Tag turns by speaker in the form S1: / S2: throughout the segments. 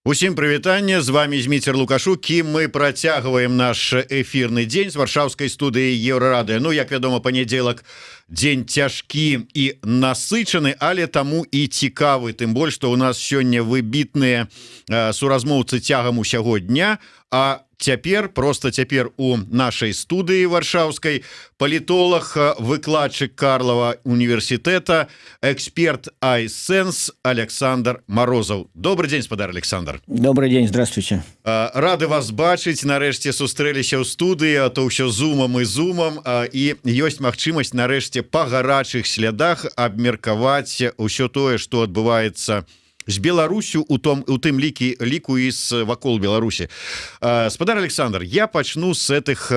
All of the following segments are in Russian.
S1: Усім прывітанне, з вами Зміцер Лукашук, і мы працягваем наш эфірны дзень з варшаўскай студыі Еўрарады. Ну, як вядома, панядзелак дзень цяжкі і насычаны, але таму і цікавы, тым больш, што ў нас сёння выбітныя суразмоўцы цягам усяго дня, а цяпер у нашай студыі варшаўскай палітолог, выкладчык Карлова універсітэта, эксперт iSense Александр Морозов. Добрый день, спадар Александр.
S2: Добрый день, здравствуйте.
S1: Рады вас бачыць, нарэшце сустрэліся ў студыі, а то ўсё зумам, і ёсць магчымасць нарэшце па гарачых слядах абмеркаваць усё тое, што адбываецца з Беларусю у тым ліку і вакол Беларусі. Спадар Александр, я пачну з этих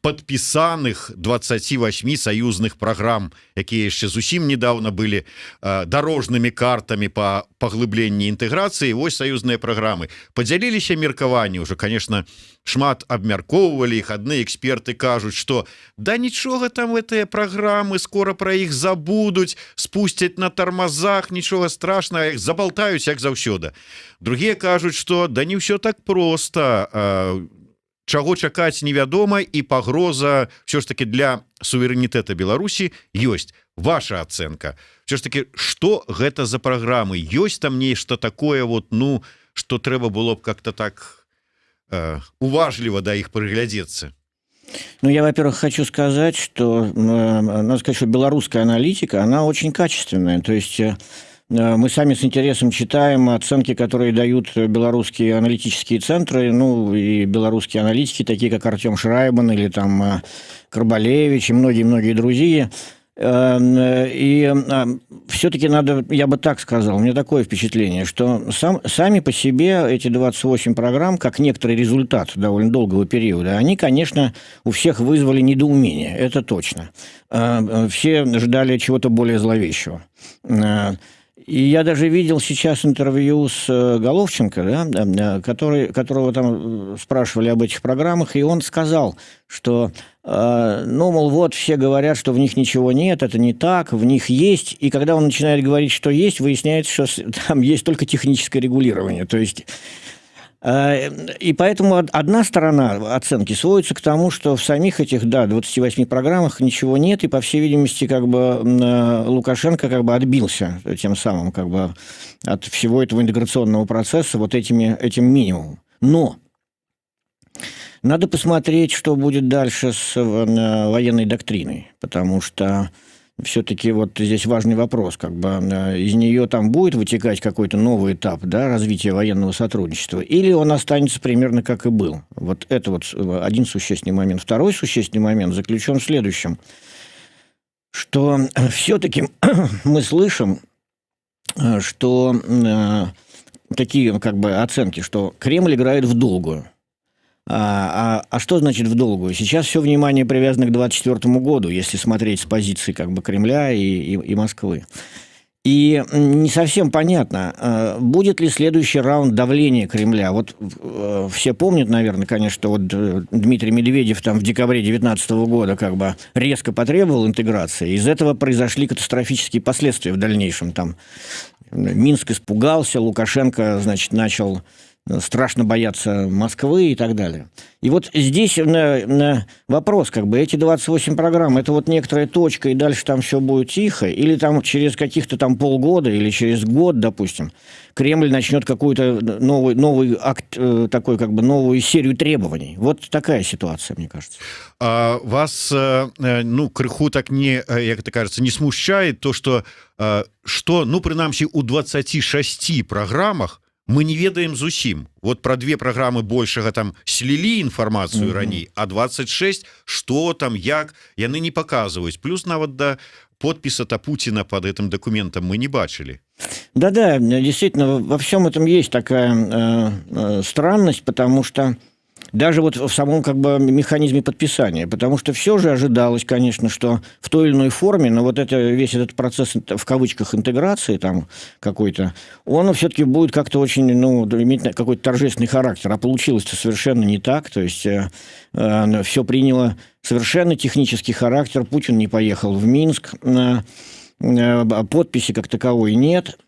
S1: подпісаных 28 саюзных праграм, якія яшчэ зусім недавно былі дорожнымі картамі па паглыбленні інтэграцыі. Вось саюзныя праграмы падзяліліся меркаванні, уже, конечно, шмат абмяркоўвалі іх. Адны эксперты кажуць, што да нічога там гэтыя праграмы, скора пра іх забудуць, спусцяць на тармазах, нічога страшнага, іх забалтаюць як заўсёды. Другія кажуць, што да не ўсё так проста, чаго чакаць невядома, і пагроза все ж таки для суверэнітэта Беларусі ёсць. Ваша ацэнка, все ж таки, што гэта за праграмы? Ёсць там нешта такое, што трэба было б как-то так уважліва да іх прыглядзецца?
S2: Я, во-первых, хочу сказать, что надо сказать, что белорусская аналитика, она очень качественная. То есть мы сами с интересом читаем оценки, которые дают белорусские аналитические центры, и белорусские аналитики, такие как Артем Шрайбан или там Карбалевич и многие-многие другие. И все-таки надо, я бы так сказал, у меня такое впечатление, что сами по себе эти 28 программ, как некоторый результат довольно долгого периода, они, конечно, у всех вызвали недоумение, это точно. Все ждали чего-то более зловещего. И я даже видел сейчас интервью с Головченко, которого там спрашивали об этих программах, и он сказал, что, мол, вот все говорят, что в них ничего нет, это не так, в них есть, и когда он начинает говорить, что есть, выясняется, что там есть только техническое регулирование, то есть... И поэтому одна сторона оценки сводится к тому, что в самих этих, 28 программах ничего нет, и, по всей видимости, Лукашенко отбился тем самым от всего этого интеграционного процесса этим минимумом. Но надо посмотреть, что будет дальше с военной доктриной, потому что все-таки здесь важный вопрос, из нее там будет вытекать какой-то новый этап, развития военного сотрудничества, или он останется примерно как и был. Это один существенный момент. Второй существенный момент заключен в следующем, что все-таки мы слышим, что такие оценки, что Кремль играет в долгую. А что значит в долгую? Сейчас все внимание привязано к 2024 году, если смотреть с позиции Кремля и Москвы. И не совсем понятно, будет ли следующий раунд давления Кремля. Все помнят, наверное, конечно, что Дмитрий Медведев в декабре 2019 года резко потребовал интеграции. Из этого произошли последствия в дальнейшем. Минск испугался, Лукашенко, начал страшно бояться Москвы и так далее. И здесь вопрос, эти 28 программ, это некоторая точка, и дальше там все будет тихо, или через каких-то полгода, или через год, допустим, Кремль начнет какой-то новый акт, новую серию требований. Такая ситуация, мне кажется.
S1: Вас, крыху так не, як это кажется, не смущает то, что прынамсі, у 26 программах мы не ведаем зусім. Про 2 программы большага слілі інфармацыю раней, а 26, что там, як, яны не показываюць. Плюс нават да подписа-то Путина под этим документом мы не бачили.
S2: Да, действительно, во всем этом есть такая странность, потому что даже в самом механизме подписания, потому что все же ожидалось, конечно, что в той или иной форме, но весь этот процесс в кавычках интеграции какой-то, он все-таки будет как-то очень, иметь какой-то торжественный характер, а получилось-то совершенно не так, то есть все приняло совершенно технический характер, Путин не поехал в Минск, подписи как таковой нет.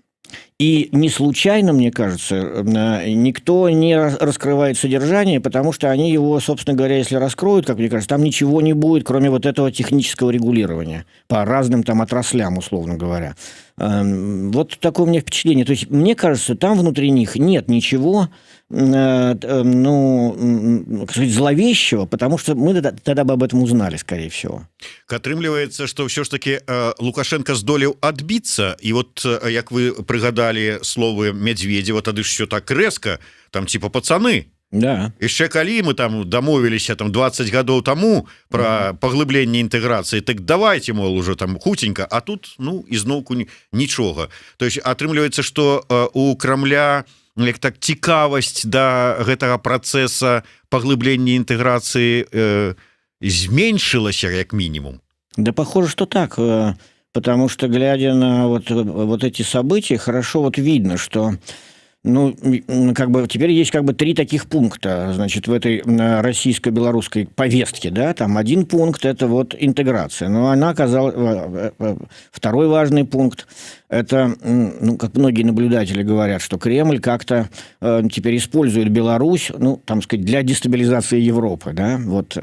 S2: И не случайно, мне кажется, никто не раскрывает содержание, потому что они его, собственно говоря, если раскроют, как мне кажется, там ничего не будет, кроме вот этого технического регулирования по разным там отраслям, условно говоря. Вот такое у меня впечатление. То есть, мне кажется, там внутри них нет ничего, ну, как сказать, зловещего, потому что мы тогда бы об этом узнали, скорее всего.
S1: Атрымліваецца, што ўсё ж таки Лукашенко здолеў адбіцца, і вот як вы прыгадалі словы Медведева, тады ж все так рэзка, там типа пацаны.
S2: Да.
S1: Яшчэ калі мы там дамовіліся там 20 гадоў таму про паглыбленне інтэграцыі, так давайте, мол, уже там хутенька, а тут ну ізноўку нічога. То есть атрымліваецца, што у Крамля як так цікавасць да гэтага працэса паглыблення інтэграцыі зменшылася як минимум.
S2: Да, похоже, что так, потому что, глядя на вот эти события, хорошо вот видно, что ну, как бы теперь есть как бы 3 таких пункта, значит, в этой российско-белорусской повестке, да, там один пункт – это вот интеграция, но она оказалась, второй важный пункт – это, ну, как многие наблюдатели говорят, что Кремль как-то теперь использует Беларусь, ну, там сказать, для дестабилизации Европы, да, вот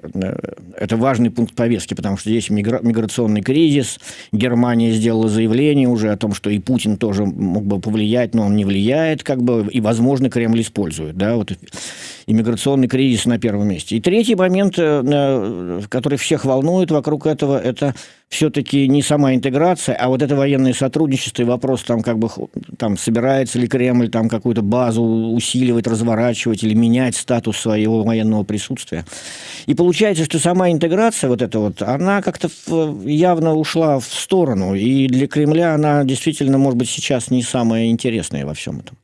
S2: это важный пункт повестки, потому что здесь миграционный кризис, Германия сделала заявление уже о том, что и Путин тоже мог бы повлиять, но он не влияет, как бы, и, возможно, Кремль использует, да, вот иммиграционный кризис на первом месте. И третий момент, который всех волнует вокруг этого, это все-таки не сама интеграция, а вот это военное сотрудничество и вопрос, там, как бы, там, собирается ли Кремль там какую-то базу усиливать, разворачивать или менять статус своего военного присутствия. И получается, что сама интеграция вот эта вот, она как-то явно ушла в сторону, и для Кремля она действительно, может быть, сейчас не самая интересная во всем этом.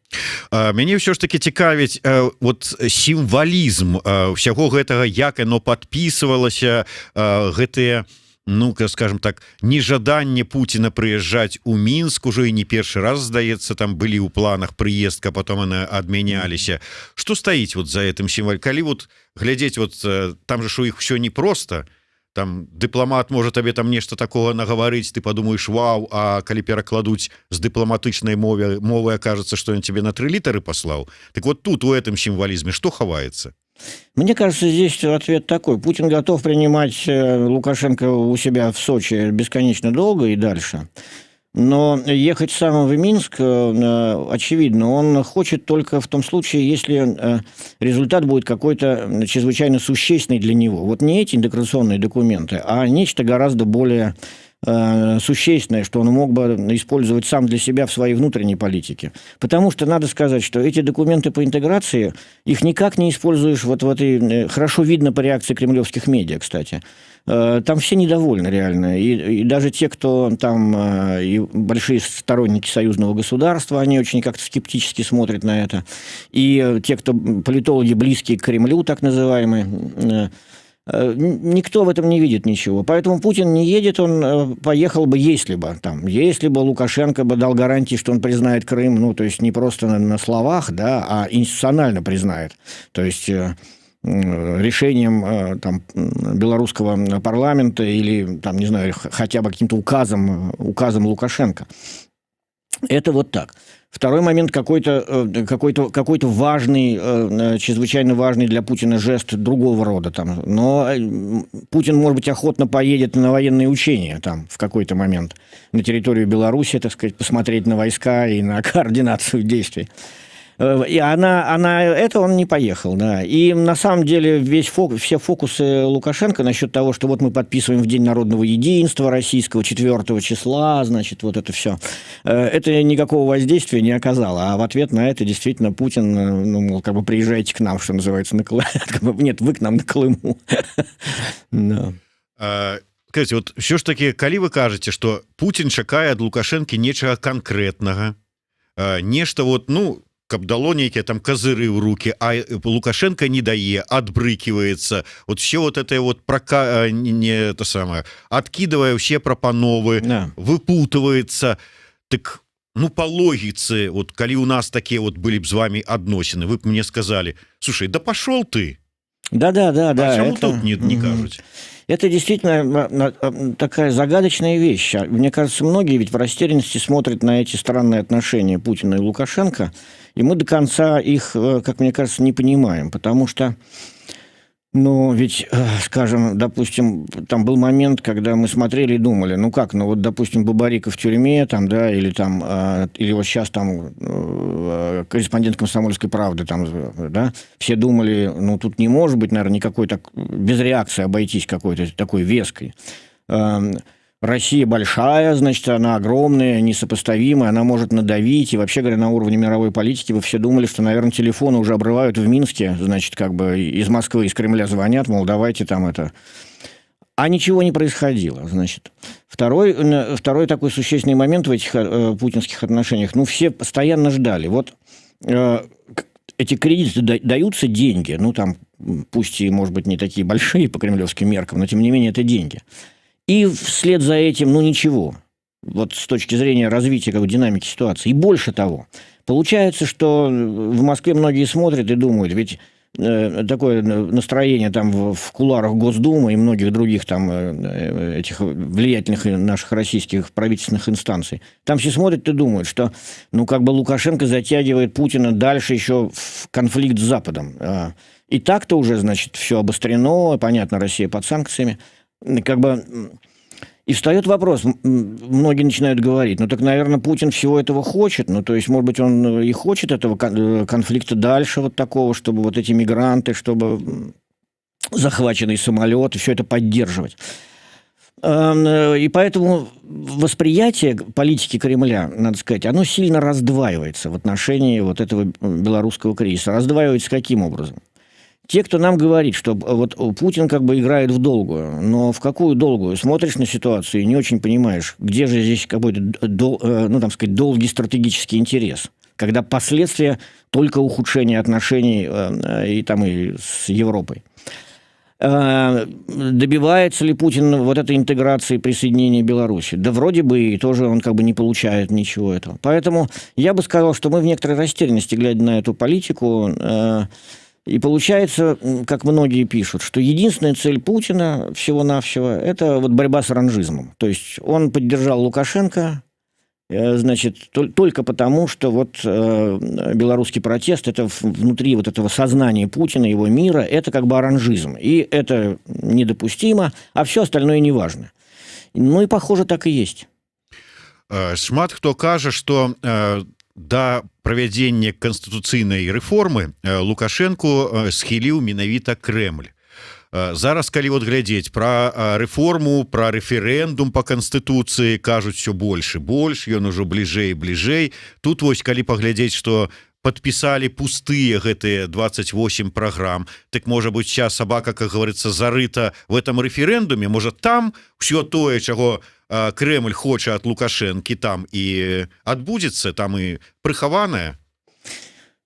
S1: Мяне ўсё ж таки цікавіць вот сімвалізм ўсяго гэтага, як яно падпісвалася, гэтыя, ну, скажем так, нежаданне Путина прыязджаць у Мінск, уже і не першы раз, здаецца, там былі ў планах прыездка, потом яны адмяняліся. Што стаіць вот за этим сімвал? Калі вот глядзець, вот там же у іх все непросто, там дыпламат можа табе там нешта такого нагаварыць, ты подумаешь, вау, а калі перакладуць з дыпламатычнай мовы окажется, что ён тебе на 3 літары паслаў. Так вот тут у этом символизме что хаваецца?
S2: Мне кажется, здесь ответ такой. Путин готов принимать Лукашенко у себя в Сочи бесконечно долго и дальше. Но ехать сам в Минск, очевидно, он хочет только в том случае, если результат будет какой-то чрезвычайно существенный для него. Вот не эти интеграционные документы, а нечто гораздо более существенное, что он мог бы использовать сам для себя в своей внутренней политике. Потому что надо сказать, что эти документы по интеграции, их никак не используешь вот в этой... Хорошо видно по реакции кремлевских медиа, кстати. Там все недовольны реально. И даже те, кто там и большие сторонники союзного государства, они очень как-то скептически смотрят на это. И те, кто политологи близкие к Кремлю, так называемые, никто в этом не видит ничего. Поэтому Путин не едет, он поехал бы, если бы Лукашенко бы дал гарантии, что он признает Крым, ну, то есть не просто на словах, да, а институционально признает. То есть решением там, белорусского парламента или, там, не знаю, хотя бы каким-то указом Лукашенко. Это вот так. Второй момент, какой-то важный, чрезвычайно важный для Путина жест другого рода. Там. Но Путин, может быть, охотно поедет на военные учения там, в какой-то момент на территорию Беларуси, так сказать, посмотреть на войска и на координацию действий. И это он не поехал, да. И на самом деле все фокусы Лукашенко насчет того, что вот мы подписываем в День народного единства российского 4 числа, значит, вот это все, это никакого воздействия не оказало. А в ответ на это действительно Путин, ну, мол, как бы приезжайте к нам, что называется, на Колыму. Нет, вы к нам на Колыму.
S1: Скажите, вот все ж таки, калі вы кажете, что Путин чакае ад Лукашэнкі нечага конкретнага, нешта вот, ну, каб дало нейкія там козыры ў руки, а Лукашенко не дае, адбрыкивается, вот все вот это вот не то самое, откидывая все прапановы, да. Выпутывается, так, ну, по логице, вот калі у нас такие вот были б с вами адносіны, вы б мне сказали, слушай, да пошел ты,
S2: Да.
S1: Чаму тут не кажуць?
S2: Это действительно такая загадочная вещь. Мне кажется, многие ведь в растерянности смотрят на эти странные отношения Путина и Лукашенко, и мы до конца их, как мне кажется, не понимаем, потому что, ну, ведь, скажем, допустим, там был момент, когда мы смотрели и думали, ну как, ну вот, допустим, Бабарика в тюрьме, там, да, или там, или вот сейчас там корреспондент «Комсомольской правды», там, да, все думали, ну тут не может быть, наверное, никакой так без реакции обойтись какой-то такой веской. Россия большая, значит, она огромная, несопоставимая, она может надавить. И вообще говоря, на уровне мировой политики вы все думали, что, наверное, телефоны уже обрывают в Минске, значит, как бы из Москвы, из Кремля звонят, мол, давайте там это... А ничего не происходило, значит. Второй такой существенный момент в этих путинских отношениях, ну, все постоянно ждали. Вот эти кредиты даются деньги, ну, там, пусть и, может быть, не такие большие по кремлевским меркам, но, тем не менее, это деньги. И вслед за этим, ну, ничего. Вот с точки зрения развития как бы, динамики ситуации. И больше того. Получается, что в Москве многие смотрят и думают, ведь такое настроение там в кулуарах Госдумы и многих других там этих влиятельных наших российских правительственных инстанций. Там все смотрят и думают, что, ну, как бы Лукашенко затягивает Путина дальше еще в конфликт с Западом. И так-то уже, значит, все обострено, понятно, Россия под санкциями. Как бы... И встает вопрос, многие начинают говорить, ну так, наверное, Путин всего этого хочет, ну то есть, может быть, он и хочет этого конфликта дальше вот такого, чтобы вот эти мигранты, чтобы захваченный самолет, и все это поддерживать. И поэтому восприятие политики Кремля, надо сказать, оно сильно раздваивается в отношении вот этого белорусского кризиса. Раздваивается каким образом? Те, кто нам говорит, что вот Путин как бы играет в долгую, но в какую долгую? Смотришь на ситуацию и не очень понимаешь, где же здесь какой-то, ну, там сказать, долгий стратегический интерес, когда последствия только ухудшения отношений и с Европой. Добивается ли Путин вот этой интеграции, присоединения Беларуси? Да вроде бы и тоже он как бы не получает ничего этого. Поэтому я бы сказал, что мы в некоторой растерянности, глядя на эту политику... И получается, как многие пишут, что единственная цель Путина всего-навсего – это вот борьба с оранжизмом. То есть он поддержал Лукашенко, значит, только потому, что вот белорусский протест – это внутри вот этого сознания Путина, его мира, это как бы оранжизм. И это недопустимо, а все остальное неважно. Ну и, похоже, так и есть.
S1: Шмат хто кажа, што да правядзення канстытуцыйнай рэформы Лукашенко схіліў менавіта Крэмль. Зараз, калі вот глядзець пра рэформу, пра рэферэндум па канстытуцыі, кажуць усё больш і больш, ён ужо бліжэй і бліжэй. Тут вось калі паглядзець, што подписали пустые гэтые 28 программ, так может быть сейчас собака, как говорится, зарыта в этом референдуме, может там все тое, чего Кремль хоча от Лукашенко, там и отбудется, там и прихованное?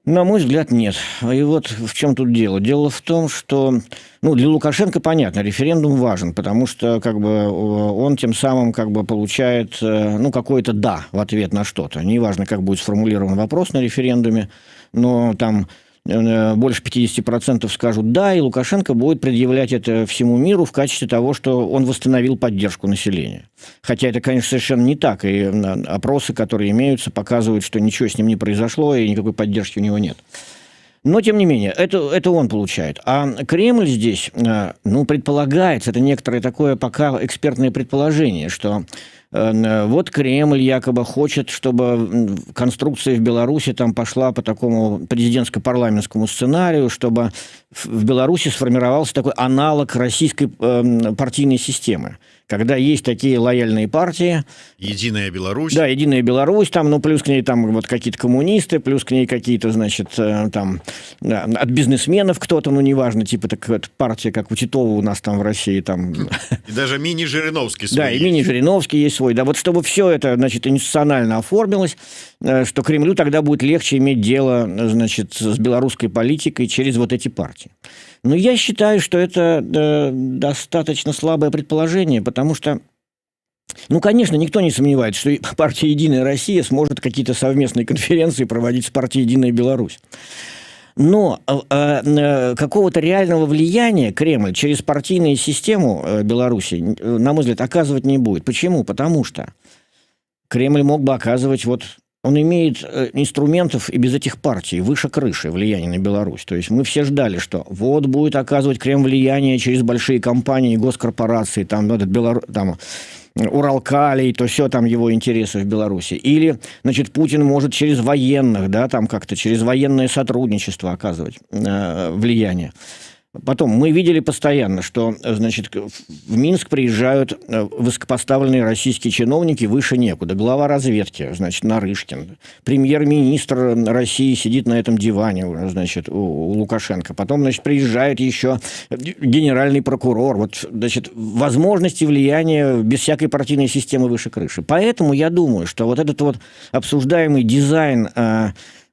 S2: На мой взгляд, нет. И вот в чем тут дело. Дело в том, что для Лукашенко понятно, референдум важен, потому что как бы он тем самым как бы получает какое-то «да» в ответ на что-то. Неважно, как будет сформулирован вопрос на референдуме, но там больше 50% скажут «да», и Лукашенко будет предъявлять это всему миру в качестве того, что он восстановил поддержку населения. Хотя это, конечно, совершенно не так, и опросы, которые имеются, показывают, что ничего с ним не произошло, и никакой поддержки у него нет. Но, тем не менее, это он получает. А Кремль здесь, предполагается, это некоторое такое пока экспертное предположение, что вот Кремль якобы хочет, чтобы конструкция в Беларуси там пошла по такому президентско-парламентскому сценарию, чтобы в Беларуси сформировался такой аналог российской партийной системы, когда есть такие лояльные партии.
S1: Единая Беларусь. Да,
S2: Единая Беларусь, там, плюс к ней там вот какие-то коммунисты, плюс к ней какие-то, значит, там от бизнесменов кто-то, неважно, типа так партия, как у Титова у нас там в России. Там.
S1: И даже мини-Жириновский свой.
S2: Да, и мини-Жириновский есть свой. Да, вот чтобы все это, значит, институционально оформилось, что Кремлю тогда будет легче иметь дело, значит, с белорусской политикой через вот эти партии. Но я считаю, что это достаточно слабое предположение, потому что, конечно, никто не сомневается, что партия «Единая Россия» сможет какие-то совместные конференции проводить с партией «Единая Беларусь». Но какого-то реального влияния Кремль через партийную систему Беларуси, на мой взгляд, оказывать не будет. Почему? Потому что Кремль мог бы оказывать он имеет инструментов и без этих партий выше крыши влияния на Беларусь. То есть мы все ждали, что будет оказывать Кремль влияние через большие компании, госкорпорации, там Уралкалий, то все там его интересы в Беларуси. Или, значит, Путин может через военных, да, там как-то через военное сотрудничество оказывать влияние. Потом, мы видели постоянно, что, значит, в Минск приезжают высокопоставленные российские чиновники выше некуда. Глава разведки, значит, Нарышкин. Премьер-министр России сидит на этом диване, значит, у Лукашенко. Потом, значит, приезжает еще генеральный прокурор. Значит, возможности влияния без всякой партийной системы выше крыши. Поэтому я думаю, что этот обсуждаемый дизайн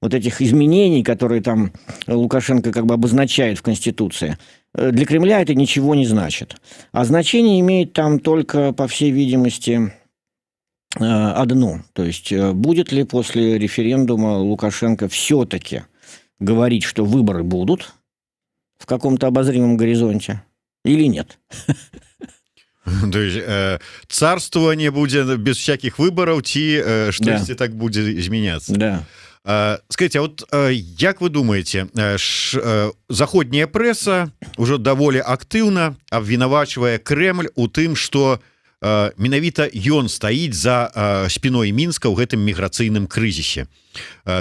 S2: этих изменений, которые там Лукашенко как бы обозначает в Конституции, для Кремля это ничего не значит. А значение имеет там только, по всей видимости, одно. То есть будет ли после референдума Лукашенко все-таки говорить, что выборы будут в каком-то обозримом горизонте или нет?
S1: То есть царствование будет без всяких выборов, что-то так будет изменяться.
S2: Да.
S1: Скажите, як вы думаете, заходняя пресса уже даволі актыўна абвінавачвае Кремль у тым, что менавіта ён стаіць за спиной Мінска ў гэтым міграцыйным крызісе.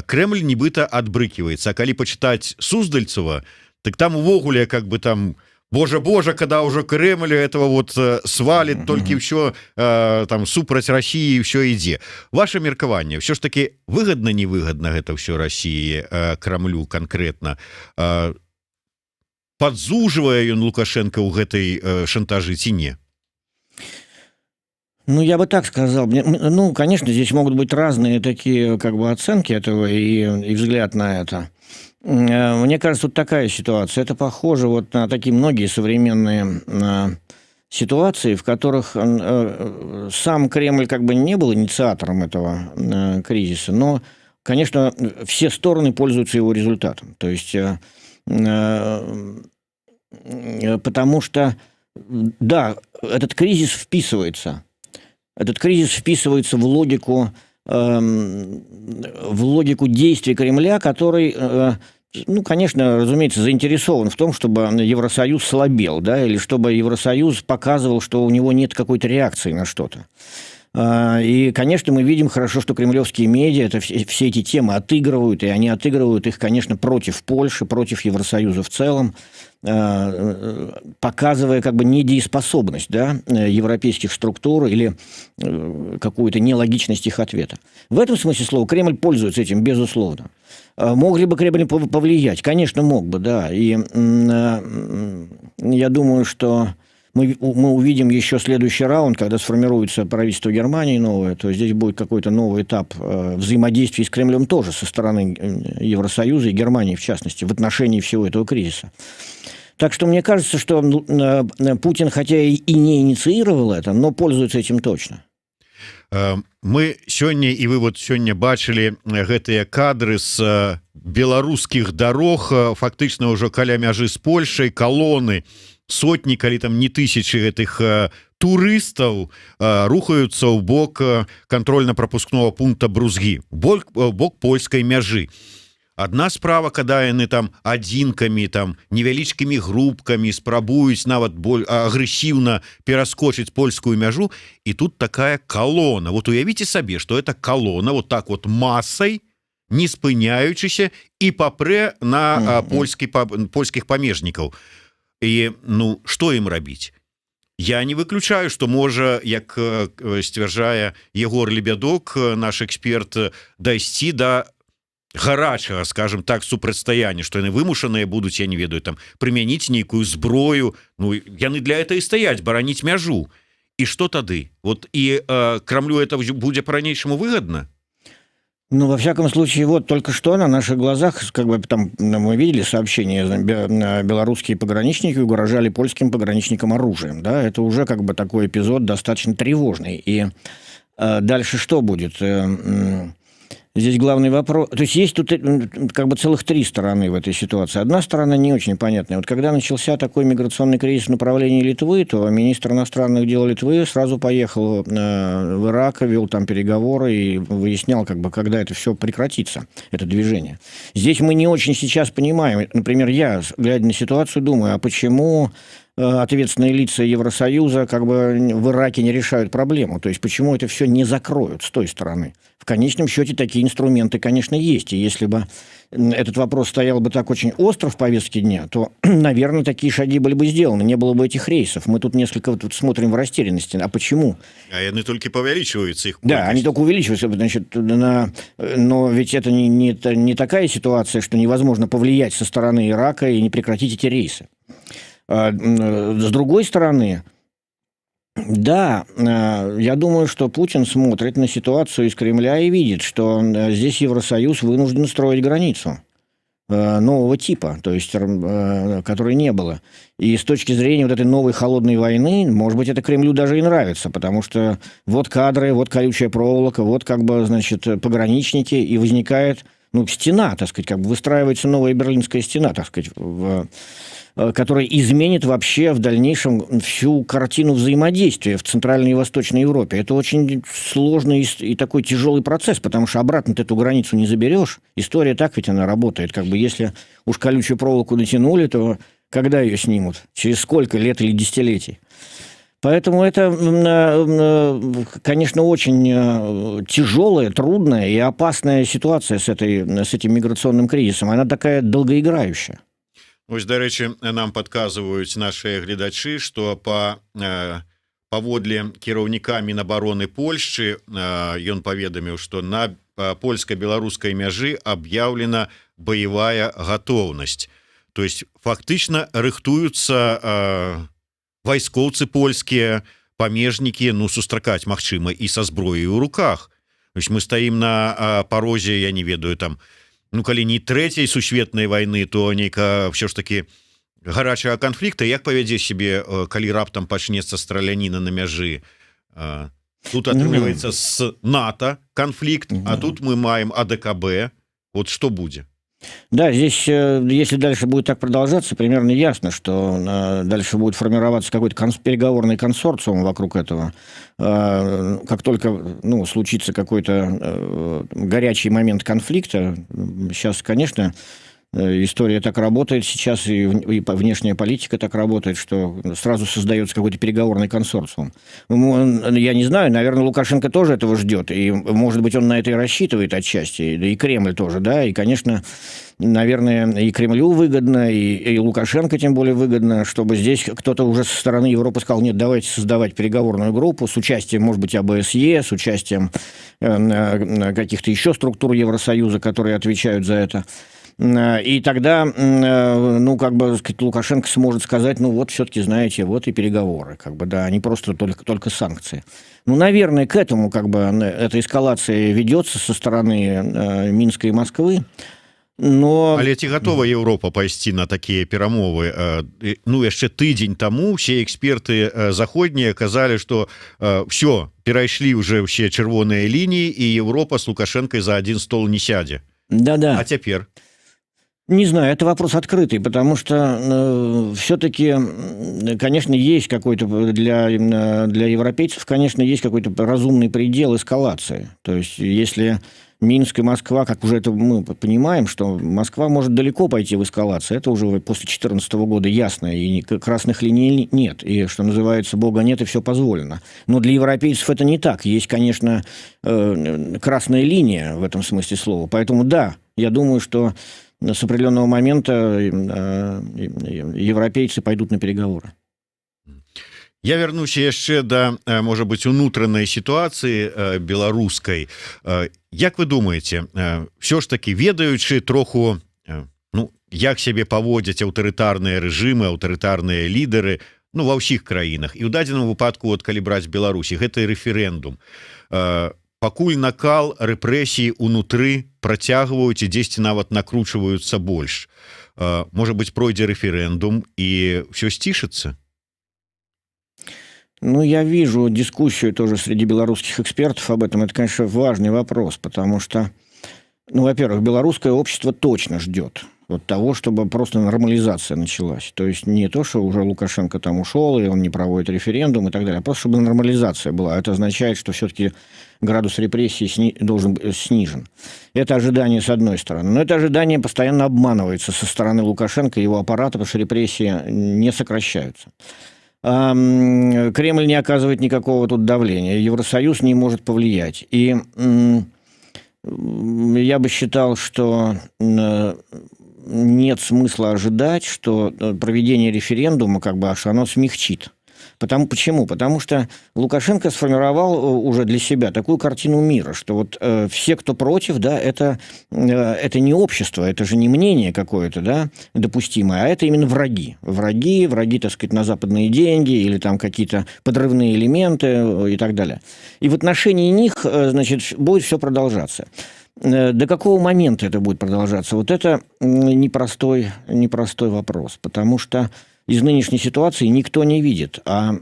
S1: Кремль нібыта адбрыкивается, а калі почитать Суздальцева, так там увогуле как бы там Боже, когда уже Кремль этого свалит, только все там супраць России, все ідзе. Ваше меркаванне, все ж таки выгодно, невыгодно это все России, Кремлю конкретно? Подзуживая ён Лукашенко у гэтай шантажи ці не?
S2: Я бы так сказал. Конечно, здесь могут быть разные такие как бы оценки этого и взгляд на это. Мне кажется, такая ситуация. Это похоже на такие многие современные ситуации, в которых сам Кремль как бы не был инициатором этого кризиса, но, конечно, все стороны пользуются его результатом. То есть, потому что, да, этот кризис вписывается в логику действий Кремля, который, конечно, разумеется, заинтересован в том, чтобы Евросоюз слабел, да, или чтобы Евросоюз показывал, что у него нет какой-то реакции на что-то. И, конечно, мы видим хорошо, что кремлевские медиа все эти темы отыгрывают, и они отыгрывают их, конечно, против Польши, против Евросоюза в целом, показывая как бы недееспособность, да, европейских структур или какую-то нелогичность их ответа. В этом смысле слова Кремль пользуется этим, безусловно. Мог ли бы Кремль повлиять? Конечно, мог бы, да. И я думаю, что мы увидим еще следующий раунд, когда сформируется правительство Германии новое, то здесь будет какой-то новый этап взаимодействия с Кремлем тоже со стороны Евросоюза и Германии, в частности, в отношении всего этого кризиса. Так что мне кажется, что Путин, хотя и не инициировал это, но пользуется этим точно.
S1: Мы сёння, і вы сёння бачылі гэтыя кадры з беларускіх дарог, фактычна ўжо каля мяжы з Польшай, калоны, сотні, калі там не тысячи гэтых турыстаў рухаюцца ў бок кантрольна-прапускнога пункта Брузгі, бок польскай мяжы. Одна справа, когда яны там адзінкамі, там невялічкімі групкамі спрабуюць нават агрэсіўна пераскочыць польскую мяжу, і тут такая колонна. Уявіце сабе, что это колонна так массой, не спыняючыся, і папрэ на польскіх памежнікаў. І што ім рабіць? Я не выключаю, что можа, як сцвярджае Егор Лебядок, наш эксперт, дайсці да гарачага, скажем так, супрацьстаяння, што яны вымушаныя будуць, я не ведаю, там прымяніць нейкую зброю. Яны для этого і стаяць, бараніць мяжу. І што тады? І Кремлю это будзе по-ранейшаму выгодно?
S2: Во всяком случае, только что на наших глазах, как бы там мы видели сообщения, белорусские пограничники угрожали польским пограничникам оружием, да, это уже как бы такой эпизод достаточно тревожный. И дальше что будет? Здесь главный вопрос... То есть тут как бы целых три стороны в этой ситуации. Одна сторона не очень понятная. Вот когда начался такой миграционный кризис в направлении Литвы, то министр иностранных дел Литвы сразу поехал в Ирак, вел там переговоры и выяснял, как бы, когда это все прекратится, это движение. Здесь мы не очень сейчас понимаем. Например, я, глядя на ситуацию, думаю, а почему ответственные лица Евросоюза как бы в Ираке не решают проблему? То есть почему это все не закроют с той стороны? В конечном счете такие инструменты, конечно, есть. И если бы этот вопрос стоял бы так очень остро в повестке дня, то, наверное, такие шаги были бы сделаны. Не было бы этих рейсов. Мы тут несколько смотрим в растерянности. А почему?
S1: А они только увеличиваются, их
S2: Да, они только увеличиваются. Значит, но ведь это не такая ситуация, что невозможно повлиять со стороны Ирака и не прекратить эти рейсы. С другой стороны, да, я думаю, что Путин смотрит на ситуацию из Кремля и видит, что здесь Евросоюз вынужден строить границу нового типа, то есть которой не было. И с точки зрения вот этой новой холодной войны, может быть, это Кремлю даже и нравится, потому что вот кадры, вот колючая проволока, вот как бы, значит, пограничники, и возникает, стена, так сказать, как бы выстраивается новая Берлинская стена, так сказать, которая изменит вообще в дальнейшем всю картину взаимодействия в Центральной и Восточной Европе. Это очень сложный и такой тяжелый процесс, потому что обратно ты эту границу не заберешь. История так ведь она работает. Как бы если уж колючую проволоку натянули, то когда ее снимут? Через сколько лет или десятилетий? Поэтому это, конечно, очень тяжелая, трудная и опасная ситуация с этим миграционным кризисом. Она такая долгоиграющая.
S1: Вось, дарэчы, нам падказваюць наши гледачы, што паводле кіраўніка Мінабароны Польшчы ён паведаміў, што на польска-беларускай мяжы аб'яўлена баявая гатоўнасць. То есть фактычна рыхтуюцца вайскоўцы польскія, памежнікі, сустракаць, магчыма, і са зброяй у руках. То есть мы стаім на парозе, я не ведаю, там, калі не трэцяй сусветнай войны, то нейка все ж таки гарачага канфлікта. Як павядзе себе, калі раптам пачнецца страляніна на мяжы? Тут атрымліваецца с НАТО конфликт, а тут мы маем АДКБ. Вот что будет?
S2: Да, здесь, если дальше будет так продолжаться, примерно ясно, что дальше будет формироваться какой-то переговорный консорциум вокруг этого. Как только случится какой-то горячий момент конфликта, сейчас, конечно, история так работает сейчас, и внешняя политика так работает, что сразу создается какой-то переговорный консорциум. Я не знаю, наверное, Лукашенко тоже этого ждет, и, может быть, он на это и рассчитывает отчасти, да и Кремль тоже, да, и, конечно, наверное, и Кремлю выгодно, и Лукашенко тем более выгодно, чтобы здесь кто-то уже со стороны Европы сказал: нет, давайте создавать переговорную группу с участием, может быть, ОБСЕ, с участием каких-то еще структур Евросоюза, которые отвечают за это. И тогда, сказать, Лукашенко сможет сказать: вот все-таки, знаете, вот и переговоры, да, не просто только санкции. Наверное, к этому, эта эскалация ведется со стороны Минска и Москвы. Но...
S1: Але ці готова Европа пайсці на такія перамовы? Яшчэ тыдзень таму все эксперты заходнія казалі, што все, перайшлі уже ўсе чырвоныя лініі, і Европа с Лукашенкой за один стол не сядзе.
S2: Да-да.
S1: А цяпер?
S2: Не знаю, это вопрос открытый, потому что все-таки, конечно, есть какой-то для европейцев, конечно, есть какой-то разумный предел эскалации. То есть, если Минск и Москва, как уже это мы понимаем, что Москва может далеко пойти в эскалацию, это уже после 2014 года ясно, и красных линий нет, и, что называется, Бога нет, и все позволено. Но для европейцев это не так. Есть, конечно, красная линия в этом смысле слова. Поэтому, да, я думаю, что с определенного момента европейцы пойдут на переговоры.
S1: Я вернуся яшчэ да, можа быть, унутранай сітуацыі беларускай. Як вы думаеце, все ж таки, ведаючы троху, як сябе паводзяць аўтарытарныя рэжымы, аўтарытарныя лідары, ва ўсіх краінах, і ў дадзеным выпадку, калі браць Беларусі, гэта рэферэндум. Пакуль накал рэпрэсій унутры працягваюць і дзесьці нават накручваюцца больш. Можа быть, пройдзе рэферэндум і все сцішыцца?
S2: Я вижу дискуссию тоже среди белорусских экспертов об этом. Это, конечно, важный вопрос, потому что Ну, во-первых, белорусское общество точно ждет вот того, чтобы просто нормализация началась. То есть не то, что уже Лукашенко там ушел, и он не проводит референдум и так далее, а просто чтобы нормализация была. Это означает, что все-таки градус репрессий должен быть снижен. Это ожидание с одной стороны. Но это ожидание постоянно обманывается со стороны Лукашенко и его аппарата, потому что репрессии не сокращаются. Кремль не оказывает никакого тут давления. Евросоюз не может повлиять. И я бы считал, что нет смысла ожидать, что проведение референдума как бы аж оно смягчит. Почему? Потому что Лукашенко сформировал уже для себя такую картину мира, что вот все, кто против, да, это не общество, это же не мнение какое-то, да, допустимое, а это именно враги. Враги, так сказать, на западные деньги или там какие-то подрывные элементы и так далее. И в отношении них, значит, будет все продолжаться. До какого момента это будет продолжаться? Вот это непростой вопрос, потому что из нынешней ситуации никто не видит. А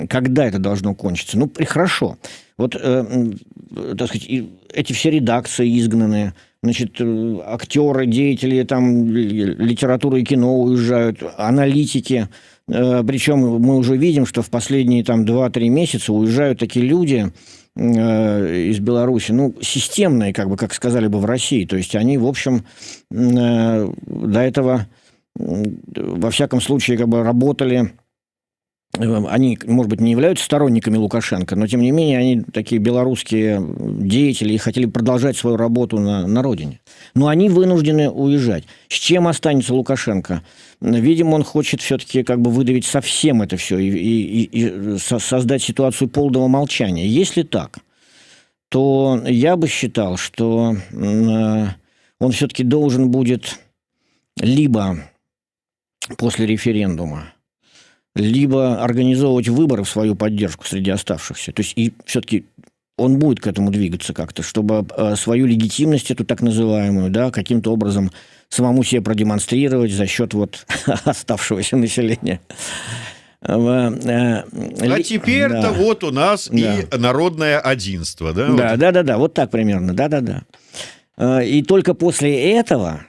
S2: когда это должно кончиться? Ну, хорошо. Вот, так сказать, эти все редакции изгнаны, значит, актеры, деятели там, литературы и кино уезжают, аналитики. Причем мы уже видим, что в последние там 2-3 месяца уезжают такие люди из Беларуси, ну, системные, как сказали бы в России. То есть они, в общем, до этого, во всяком случае, как бы работали. Они, может быть, не являются сторонниками Лукашенко, но, тем не менее, они такие белорусские деятели и хотели продолжать свою работу на родине. Но они вынуждены уезжать. С чем останется Лукашенко? Видимо, он хочет все-таки как бы выдавить совсем это все и создать ситуацию полного молчания. Если так, то я бы считал, что он все-таки должен будет либо после референдума, либо организовывать выборы в свою поддержку среди оставшихся. То есть и все-таки он будет к этому двигаться как-то, чтобы свою легитимность, эту так называемую, да, каким-то образом самому себе продемонстрировать за счет вот оставшегося населения.
S1: А теперь-то да. Вот у нас да. И народное единство. Да?
S2: Да, вот так примерно, да. И только после этого,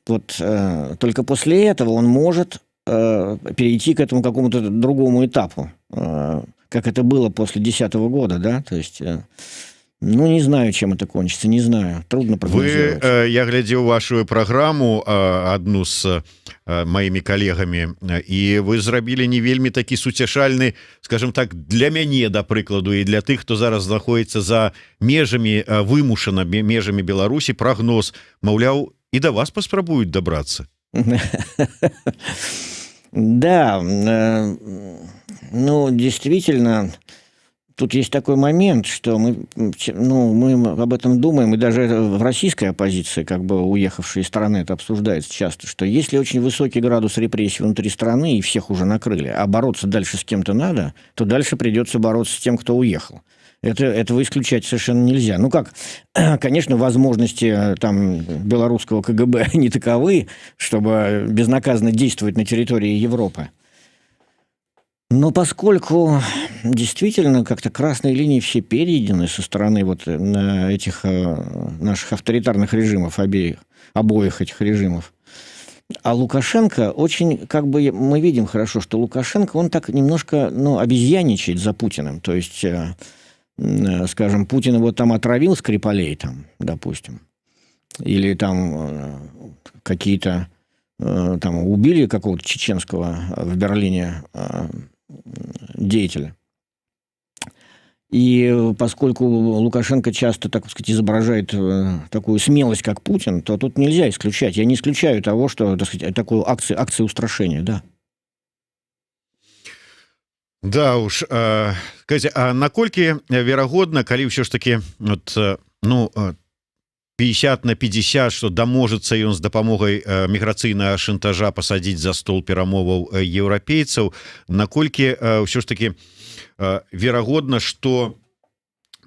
S2: он может перейти к этому какому-то другому этапу, как это было после 2010 года, да, то есть, ну, не знаю, чем это кончится, не знаю, трудно прогнозировать.
S1: Я глядзеў вашу программу одну с моими коллегами, и вы зрабілі не вельмі такі суцяшальны, скажем так, для мяне, да прыкладу, і для тых, хто зараз знаходіцца за межамі, вымушана межамі Беларусі, прогноз, маўляў, і да вас паспрабуюць дабрацца.
S2: Да, ну, действительно, тут есть такой момент, что мы об этом думаем, и даже в российской оппозиции, как бы уехавшей из страны, это обсуждается часто, что если очень высокий градус репрессий внутри страны, и всех уже накрыли, а бороться дальше с кем-то надо, то дальше придется бороться с тем, кто уехал. Этого исключать совершенно нельзя. Ну как, конечно, возможности там белорусского КГБ не таковы, чтобы безнаказанно действовать на территории Европы. Но поскольку действительно как-то красные линии все перейдены со стороны вот этих наших авторитарных режимов, обоих этих режимов, а Лукашенко очень, как бы мы видим хорошо, что Лукашенко, он так немножко, обезьяничает за Путиным, то есть... Скажем, Путин его там отравил Скрипалей, там, допустим, или там какие-то там убили какого-то чеченского в Берлине деятеля. И поскольку Лукашенко часто, так сказать, изображает такую смелость, как Путин, то тут нельзя исключать. Я не исключаю того, что, так сказать, такую акцию устрашения, да.
S1: Да уж, скажите, а наколькі верагодна, калі ўсё ж таки вот, 50/50, что даможацца ён з дапамогай міграцыйнага шантажа пасадзіць за стол перамоваў еўрапейцаў, наколькі ўсё ж таки верагодна, что,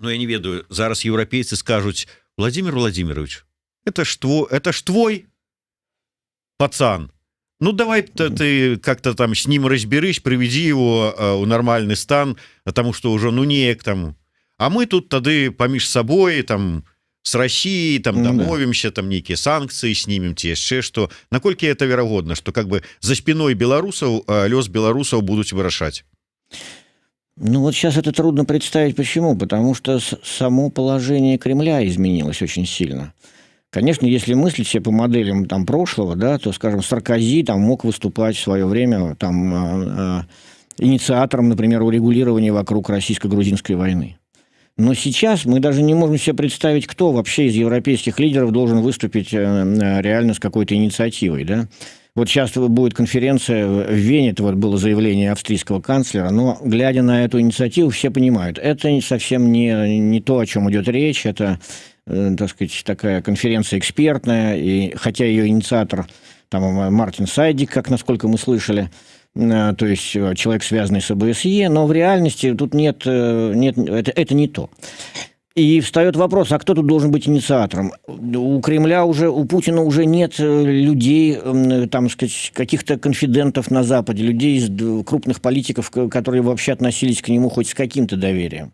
S1: я не ведаю, зараз еўрапейцы скажуць: Владимир Владимирович, это ж твой пацан. Ну, давай ты как-то там с ним разберись, приведи его в нормальный стан, потому что уже, неяк там. А мы тут тады поміж собой там с Россией там
S2: Ну да.
S1: дамовімся, там нейкія санкцыі снимем ці яшчэ што, наколькі это верагодна, што как бы за спиной беларусаў лёс беларусаў будуць вырашаць?
S2: Ну вот сейчас это трудно представить. Почему? Потому что само положение Кремля изменилось очень сильно. Конечно, если мыслить себе по моделям там прошлого, да, то, скажем, Саркози там мог выступать в свое время там инициатором, например, урегулирования вокруг российско-грузинской войны. Но сейчас мы даже не можем себе представить, кто вообще из европейских лидеров должен выступить реально с какой-то инициативой, да. Вот сейчас будет конференция в Вене, это вот было заявление австрийского канцлера, но, глядя на эту инициативу, все понимают, это совсем не то, о чем идет речь, это, так сказать, такая конференция экспертная, и хотя ее инициатор там Мартин Сайдик, как насколько мы слышали, то есть человек, связанный с ОБСЕ, но в реальности тут нет это не то. И встает вопрос, а кто тут должен быть инициатором? У Кремля уже, у Путина уже нет людей, там, сказать, каких-то конфидентов на Западе, людей из крупных политиков, которые вообще относились к нему хоть с каким-то доверием.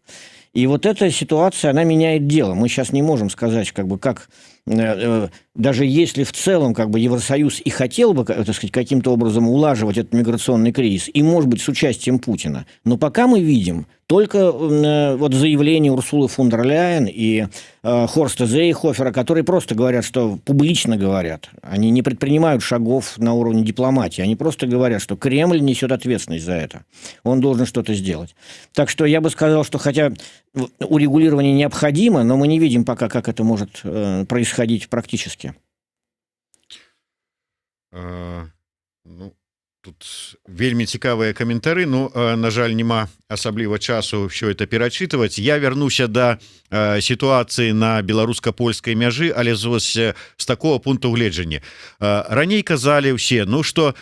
S2: И вот эта ситуация, она меняет дело. Мы сейчас не можем сказать, как бы, как даже если в целом как бы Евросоюз и хотел бы, так сказать, каким-то образом улаживать этот миграционный кризис, и, может быть, с участием Путина, но пока мы видим только вот заявление Урсулы фон дер Ляйен и Хорста Зейхофера, которые просто говорят, что публично говорят, они не предпринимают шагов на уровне дипломатии, они просто говорят, что Кремль несет ответственность за это, он должен что-то сделать. Так что я бы сказал, что хотя урегулирование необходимо, но мы не видим пока, как это может происходить практически.
S1: Ну, тут вельмі цікавыя каментары, ну, на жаль, няма асабліва часу все это перачытваць. Я вярнуся да сітуацыі на беларуска-польскай мяжы, але з такого пункту гледжання. Раней казалі ўсе, ну, што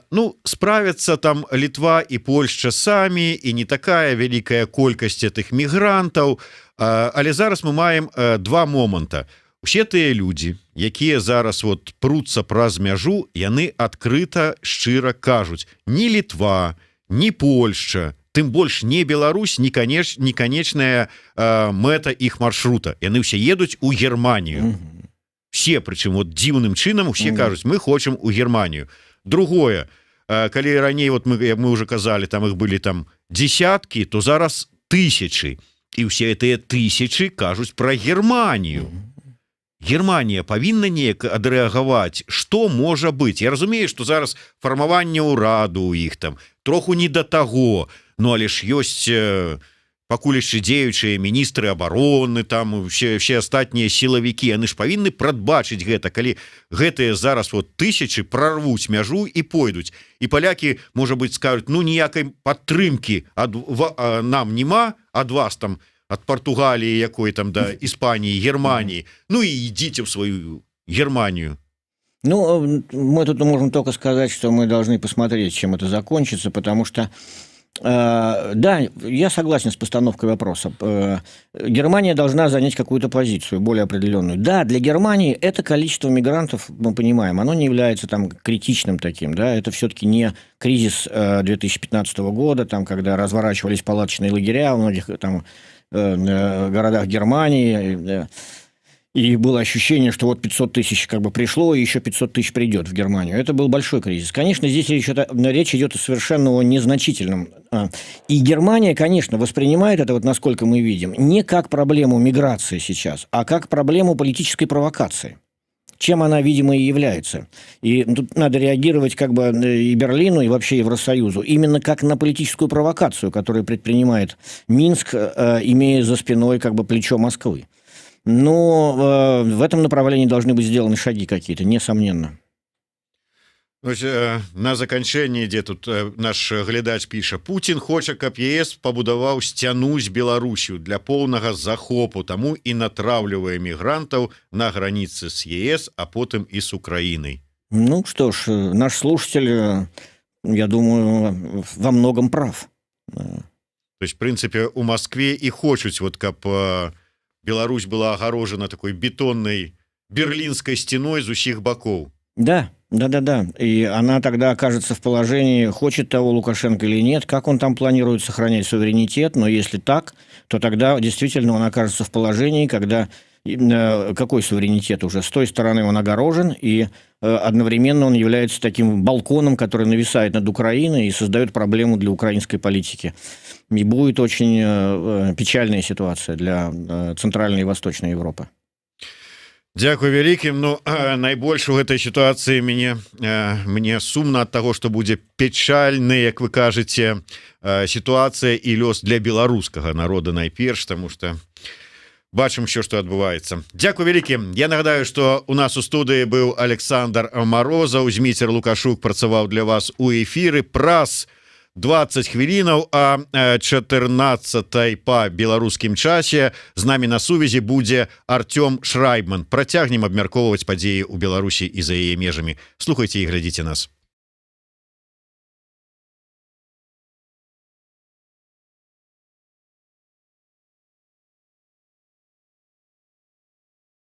S1: ну, справяцца там Літва і Польшча самі, і не такая вялікая колькасць этих мігрантаў, але зараз мы маем два моманта. Усе тыя людзі, якія зараз вот пруцца праз мяжу, яны адкрыта, шчыра кажуць: ні Літва, ні Польшча, тым больш не Беларусь, не канечная мэта іх маршрута. Яны ўсе едуць у Германію. Все, прычым вот дзіўным чынам усе кажуць: мы хочам у Германію. Другое, калі раней вот мы уже казалі, там іх былі там десяткі, то зараз тысячы. І ўсе гэтыя тысячы кажуць пра Германію. Германія павінна неяк адрэагаваць, што можа быць. Я разумею, што зараз фармаванне ўраду ў іх там троху не да таго, ну але ж ёсць пакуль яшчэ дзеючыя міністры абароны, там все астатнія сілавікі, яны ж павінны прадбачыць гэта, калі гэтыя зараз вот тысячы прарвуць мяжу і пойдуць. І палякі, можа быць, скажуць: ну ніякай падтрымкі нам няма ад вас там, от Португалии, якой там, до Испании, Германии. Ну и идите в свою Германию.
S2: Ну, мы тут можем только сказать, что мы должны посмотреть, чем это закончится, потому что, да, я согласен с постановкой вопроса. Германия должна занять какую-то позицию, более определенную. Да, для Германии это количество мигрантов, мы понимаем, оно не является там критичным таким, да, это все-таки не кризис 2015 года, там, когда разворачивались палаточные лагеря в многих там городах Германии, и было ощущение, что вот 500 тысяч как бы пришло, и еще 500 тысяч придет в Германию. Это был большой кризис. Конечно, здесь речь идет совершенно о незначительном. И Германия, конечно, воспринимает это, вот насколько мы видим, не как проблему миграции сейчас, а как проблему политической провокации, чем она, видимо, и является. И тут надо реагировать как бы и Берлину, и вообще Евросоюзу, именно как на политическую провокацию, которую предпринимает Минск, имея за спиной как бы плечо Москвы. Но в этом направлении должны быть сделаны шаги какие-то, несомненно.
S1: На заканчэнне, ідзе тут наш глядач піша: Путін хоча, каб ЕС пабудаваў сцяну з Беларусю для поўнага захопу, таму і натраўлівае мігрантаў на граніцы з ЕС, а потым і з Украінай.
S2: Ну что ж, наш слушатель, я думаю, во многом прав.
S1: То есть, в принципе, у Москве і хочуць, вот, каб Беларусь была огорожена такой бетонной берлинской стеной з усіх боков. Да.
S2: И она тогда окажется в положении, хочет того Лукашенко или нет, как он там планирует сохранять суверенитет. Но если так, то тогда действительно он окажется в положении, когда какой суверенитет уже? С той стороны он огорожен, и одновременно он является таким балконом, который нависает над Украиной и создает проблему для украинской политики. И будет очень печальная ситуация для Центральной и Восточной Европы.
S1: Дзякуй вялікім. Ну найбольш у гэтай сітуацыі мне сумна ад таго, што будзе печальны, як вы кажаце, сітуацыя і лёс для беларускага народа найперш, таму што бачым що адбываецца. Дзякуй вялікім. Я нагадаю, што у нас у студыі быў Александр Морозаў. Зміцер Лукашук працаваў для вас у эфіры праз 20 хвілінаў, а 14 па беларускім часе з намі на сувязі будзе Артём Шрайбман. Працягнем абмяркоўваць падзеі ў Беларусі і за яе межамі. Слухайце і глядзіце нас.